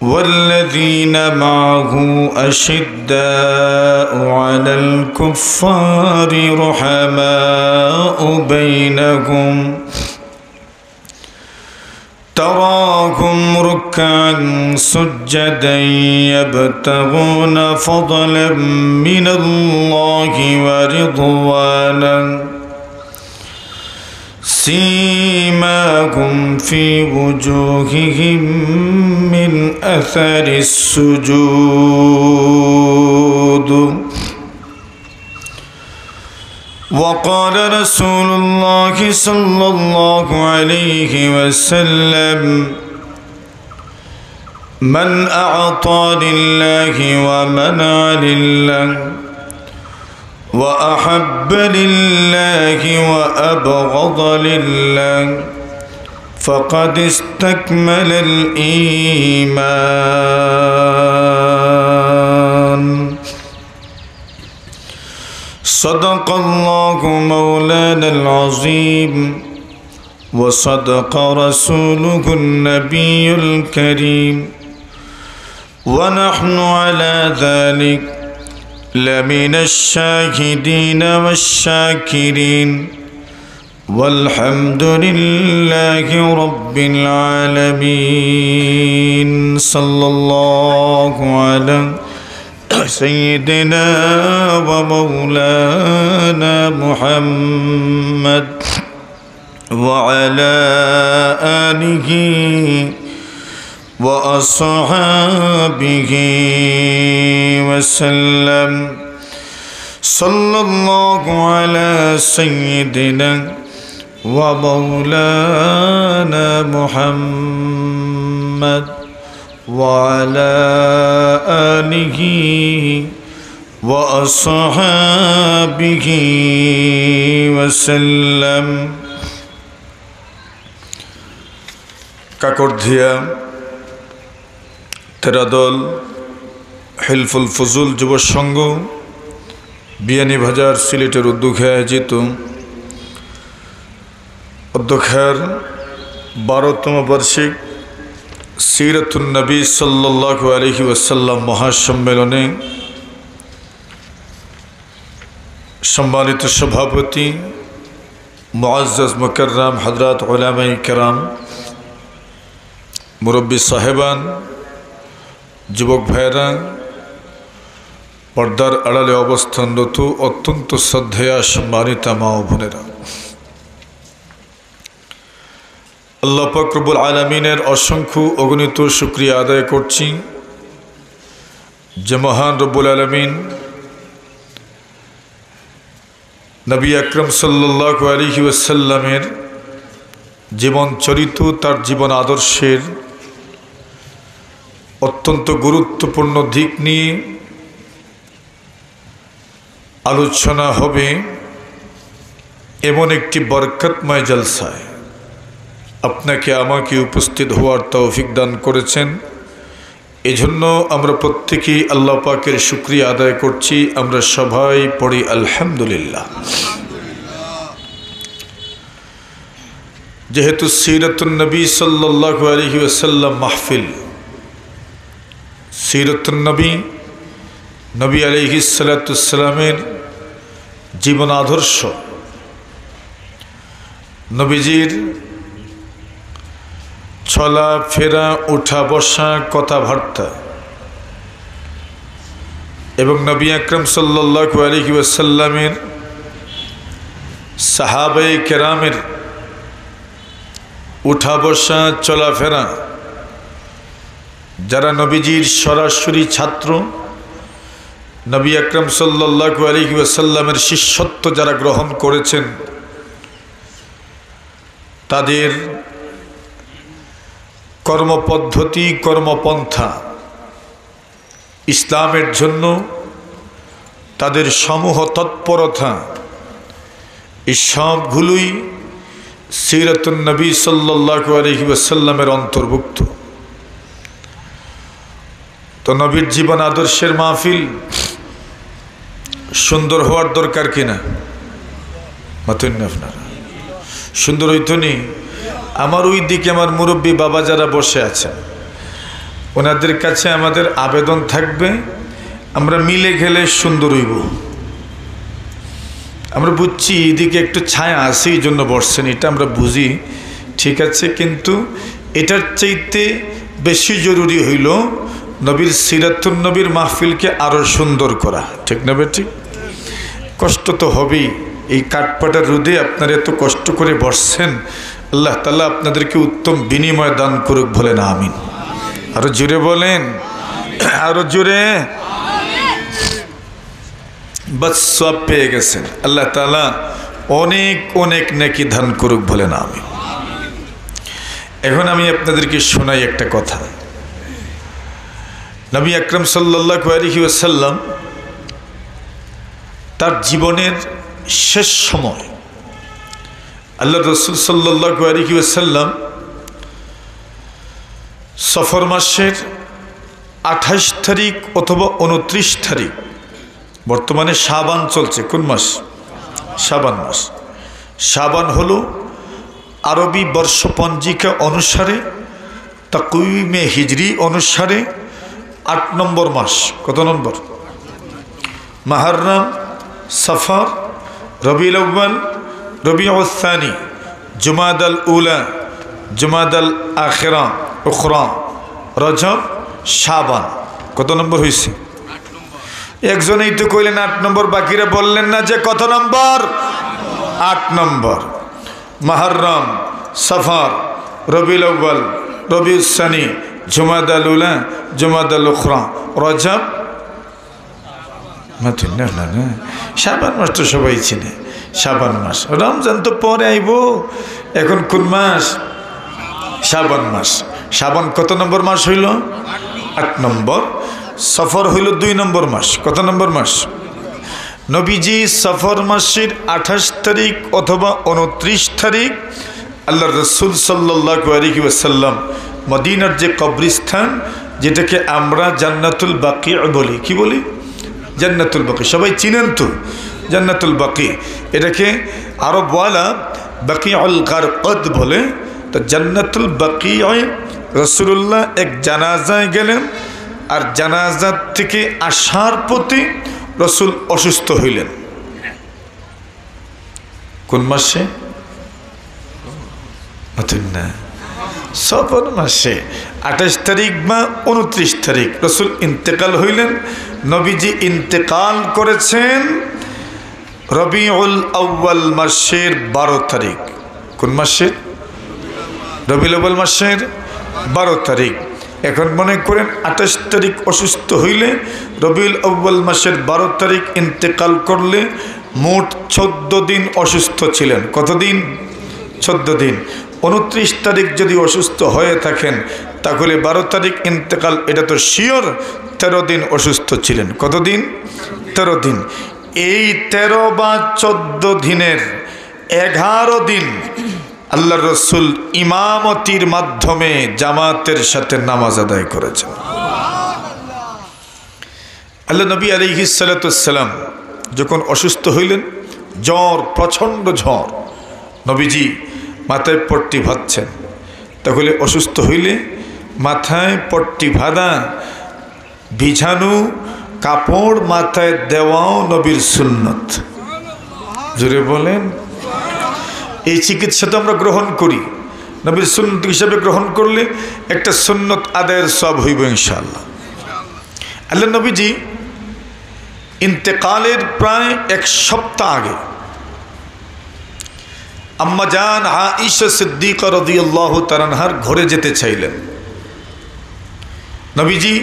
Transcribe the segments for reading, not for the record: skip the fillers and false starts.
والذين معه أشداء على الكفار رحماء بينهم تراهم ركعا سجدا يبتغون فضلا من الله ورضوانا سيماهم في وجوههم من أثر السجود وقال رسول الله صلى الله عليه وسلم من أعطى لله ومنع لله وأحب لله وأبغض لله فقد استكمل الإيمان. صدق الله مولانا العظيم وصدق رسوله النبي الكريم ونحن على ذلك لمن الشاهدين والشاكرين والحمد لله رب العالمين. صلى الله على سيدنا ومولانا محمد وعلى آله وأصحابه وسلم. صلى الله على سيدنا ومولانا محمد وعلى آله وأصحابه وسلم. কাকড়ধিয়া তেরাদল হিলফুল ফজুল যুব সংঘ বিয়ানীবাজার সিলেটের উদ্যোগে আয়োজিত অধ্যক্ষের 12তম বার্ষিক সিরাতুন নবী সাল্লাল্লাহু আলাইহি ওয়াসাল্লাম মহাসম্মেলনে সম্মানিত সভাপতি মুআজ্জাজ মুকাররম হযরত উলামায়ে কেরাম, মুরব্বী সাহেবান, যুবক ভাইরা, পর্দার আড়ালে অবস্থানরত অত্যন্ত শ্রদ্ধেয়া সম্মানিতা মা ও বোনেরা, আল্লাহ পাক রব্বুল আলামিনের অসংখ্য অগণিত শুকরিয়া আদায় করছি যে মহান রব্বুল আলামিন নবী আকরম সাল্লাল্লাহু আলাইহি ওয়াসাল্লামের জীবন চরিত্র, তার জীবন আদর্শের অত্যন্ত গুরুত্বপূর্ণ দিক নিয়ে আলোচনা হবে এমন একটি বরকতময় জলসায় আপনাকে আমাকে উপস্থিত হওয়ার তৌফিক দান করেছেন। এজন্য আমরা প্রত্যেকেই আল্লাহ পাকের শুকরিয়া আদায় করছি। আমরা সবাই পড়ি আলহামদুলিল্লাহ। যেহেতু সিরাতুন নবী সাল্লাল্লাহু আলাইহি ওয়াসাল্লাম মাহফিল, সিরাতুন নবী, নবী আলাইহিস সালাতুস সালামের জীবন আদর্শ, নবীজির চলা ফেরা, উঠা বসা, কথাবার্তা এবং নবী আকরম সাল্লাল্লাহু আলাইহি ওয়াসাল্লামের সাহাবায়ে কেরামের উঠা বসা, চলাফেরা, যারা নবীজির সরাসরি ছাত্র, নবী আকরম সাল্লাল্লাহু আলাইহি ওয়াসাল্লামের শিষ্যত্ব যারা গ্রহণ করেছেন, তাদের কর্মপদ্ধতি, কর্মপন্থা, ইসলামের জন্য তাদের সমূহ তৎপরতা, এই সবগুলোই সিরাতুন নবী সাল্লাল্লাহু আলাইহি ওয়াসাল্লামের অন্তর্ভুক্ত। তো নবীর জীবন আদর্শের মাহফিল সুন্দর হওয়ার দরকার কিনা? মাতেন না আপনারা? সুন্দর হইতো নি? আমার ওই দিকে আমার মুরব্বী বাবা যারা বসে আছেন, ওনাদের কাছে আমাদের আবেদন থাকবে, আমরা মিলে গেলে সুন্দর হইব। আমরা বুঝছি এদিকে একটু ছায়া আছে, এই জন্য বসছেন, এটা আমরা বুঝি, ঠিক আছে, কিন্তু এটার চাইতে বেশি জরুরি হইল নবীর সিরাতুন নবীর মাহফিলকে আরও সুন্দর করা, ঠিক না বেঠিক? কষ্ট তো হবেই, এই কাঠপাটা রোদে আপনারা এত কষ্ট করে বসছেন, আল্লাহ তাআলা আপনাদেরকে উত্তম বিনিময় দান করুক, বলেন আমিন। আরো জোরে বলেন, আরো জোরে। বাস সব পেয়ে গেছেন, আল্লাহ তাআলা অনেক অনেক নেকি দান করুক, বলেন আমিন। এখন আমি আপনাদেরকে শোনাই একটা কথা। নবী আকরাম সাল্লাল্লাহু আলাইহি ওয়াসাল্লাম তার জীবনের শেষ সময় আল্লাহ রাসূল সাল্লাল্লাহু আলাইহি ওয়াসাল্লাম সফর মাসের 28 তারিখ অথবা 29 তারিখ, বর্তমানে শাবান চলছে, কোন মাস? শাবান মাস। শাবান হলো আরবি বর্ষপঞ্জিকা অনুসারে, তাকওয়িমে হিজরি অনুসারে 8 নম্বর মাস। কত নম্বর? মুহররম, সফর, রবিউল আউয়াল, রবিউল সানি, জুমাদাল উলা, জুমাদাল আখিরা, উখরা, রজব, শাবান। কত নম্বর হয়েছে? একজনেই তো কইলেন 8 নম্বর, বাকিরা বললেন না যে কত নম্বর? 8 নম্বর। মুহররম, সফর, রবিউল আউয়াল, রবিউল সানি, জুমাদাল উলা, জুমাদাল উখরা, রজব, না না না, শাবান মাস তো সবাই চিনে, শাবান মাস। রমজান তো পরে আইব, এখন কোন মাস? শাবান মাস। শাবান কত নম্বর মাস হইল? 8 নম্বর। সফর হইল 2 নম্বর মাস। কত নম্বর মাস? নবীজি সফর মাসের 28 তারিখ অথবা 29 তারিখ আল্লাহ রাসূল সাল্লাল্লাহু আলাইহি ওয়াসাল্লাম মদিনার যে কবরস্থান, যেটাকে আমরা জান্নাতুল বাকি বলি, কি বলি? জান্নাতুল বাকি। সবাই চিনেন তো জান্নাতুল বাকি, এটাকে আরবওয়ালা বাকিউল গারকাদ বলে। তো জান্নাতুল বাকিয়ে রাসূলুল্লাহ এক জানাজায় গেলেন, আর জানাজা থেকে আসার পথে রাসূল অসুস্থ হইলেন। কোন মাসে? না, সফর মাসে 28 তারিখ বা 29 তারিখ রাসূল ইন্তেকাল হইলেন। নবীজি ইন্তেকাল করেছেন রবিউল আউয়াল মাসের 12 তারিখ। কোন মাসের? রবিউল আউয়াল মাসের 12 তারিখ। এখন মনে করেন 28 তারিখ অসুস্থ হইলে রবিউল আউয়াল মাসের 12 তারিখ ইন্তেকাল করলে মোট 14 দিন অসুস্থ ছিলেন। কতদিন? 14 দিন। 29 তারিখ যদি অসুস্থ হয়ে থাকেন তাহলে 12 তারিখ ইন্তেকাল, এটা তো শিওর 13 দিন অসুস্থ ছিলেন। কতদিন? 13 দিন। এই 13 বা 14 দিনের 11 দিন আল্লাহ রসুল ইমামতির মাধ্যমে জামাতের সাথে নামাজ আদায় করেছেন। আল্লাহ নবী আলাইহিস সালাতু ওয়াস সালাম যখন অসুস্থ হইলেন, জ্বর, প্রচণ্ড জ্বর, নবীজি মাথায় পট্টি বাঁধছেন। তাহলে অসুস্থ হইলে মাথায় পট্টি বাঁধা, বিছানো কাপড় মাথায় দেওয়াও নবীর সুন্নত। জোরে বলেন। এই চিকিৎসা তো আমরা গ্রহণ করি, নবীর সুন্নত হিসাবে গ্রহণ করলে একটা সুন্নত আদায়ের সওয়াব হইব ইনশাআল্লাহ। আল্লাহ নবীজি ইন্তেকালের প্রায় 1 সপ্তাহ আগে আম্মা জান আয়েশা সিদ্দিকা রাদিয়াল্লাহু তাআলা আনহার ঘরে যেতে চাইলেন। নবীজি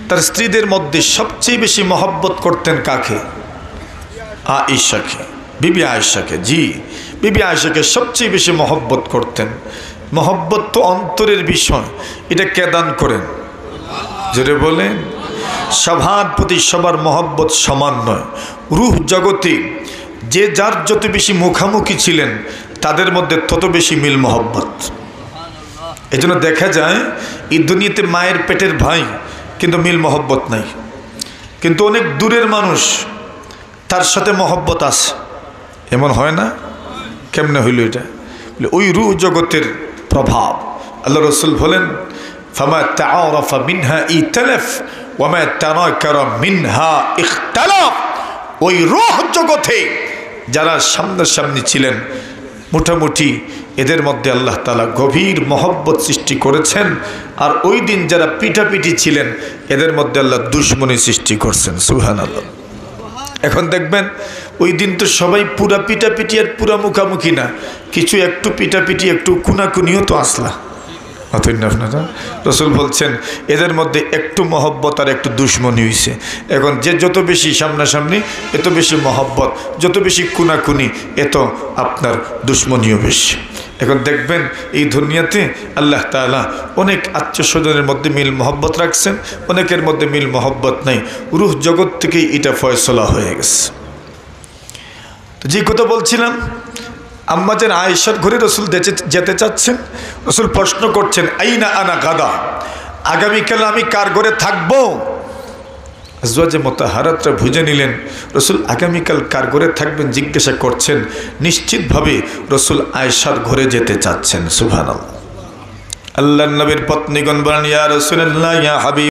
তার স্ত্রীদের মধ্যে সবচেয়ে বেশি মহব্বত করতেন কাকে? আয়েশাকে, বিবি আয়েশাকে। জি, বিবি আয়েশাকে সবচেয়ে বেশি মহব্বত করতেন। মহব্বত তো অন্তরের বিষয়, এটা কে দান করেন? জোরে বলেন। সবার প্রতি সবার মহব্বত সমান নয়। রূহ জগতে যে যার যত বেশি মুখামুখি ছিলেন তাদের মধ্যে তত বেশি মিল মহব্বত। এজন্য দেখা যায় এই দুনিয়াতে মায়ের পেটের ভাই কিন্তু মিল মহব্বত নাই, কিন্তু অনেক দূরের মানুষ তার সাথে মহব্বত আছে, এমন হয় না? কেমনে হইল এটা? ওই রূহ জগতের প্রভাব। আল্লাহ রসুল বলেন ফামা তাআরাফা মিনহা ইতালাফ ওয়া মা তানাকারা মিনহা ইখতালাফ। ওই রূহ জগতে যারা সামনাসামনি ছিলেন মোটামুটি এদের মধ্যে আল্লাহ তাআলা গভীর মহব্বত সৃষ্টি করেছেন, আর ওই দিন যারা পিটাপিটি ছিলেন এদের মধ্যে আল্লাহ দুশমনী সৃষ্টি করছেন। সুবহানাল্লাহ। এখন দেখবেন ওই দিন তো সবাই পুরা পিটাপিটি আর পুরা মুখামুখি না, কিছু একটু পিটাপিটি একটু কুনাকুনিও তো আসলা। অতএব আপনারা রসুল বলছেন এদের মধ্যে একটু মহব্বত আর একটু দুশমনী হয়েছে। এখন যে যত বেশি সামনাসামনি এত বেশি মহব্বত, যত বেশি কুনাকুনি এত আপনার দুশমনীও বেশি। এখন দেখবেন এই দুনিয়াতে আল্লাহ তাআলা অনেক আত্মীয়স্বজনের মধ্যে মিল মহব্বত রাখছেন, অনেকের মধ্যে মিল মহব্বত নাই। রূহ জগৎ থেকেই এটা ফয়সলা হয়ে গেছে। তো যে কথা বলছিলাম, আম্মাজান আয়েশার ঘরে রসুল যেতে চাচ্ছেন। রসুল প্রশ্ন করছেন আইনা আনা গাদা, আগামীকাল আমি কার ঘরে থাকবো? আজওয়াজে মুতাহহারাতরা বুঝে নিলেন রসুল আগামীকাল কার ঘরে থাকবেন জিজ্ঞাসা করছেন। নিশ্চিতভাবে রসুল আয়েশার ঘরে যেতে চাচ্ছেন। সুবহানাল্লাহ। আল্লাহর নবীর পত্নীগণ বলেন ইয়া রাসূলুল্লাহ ইয়া হাবিব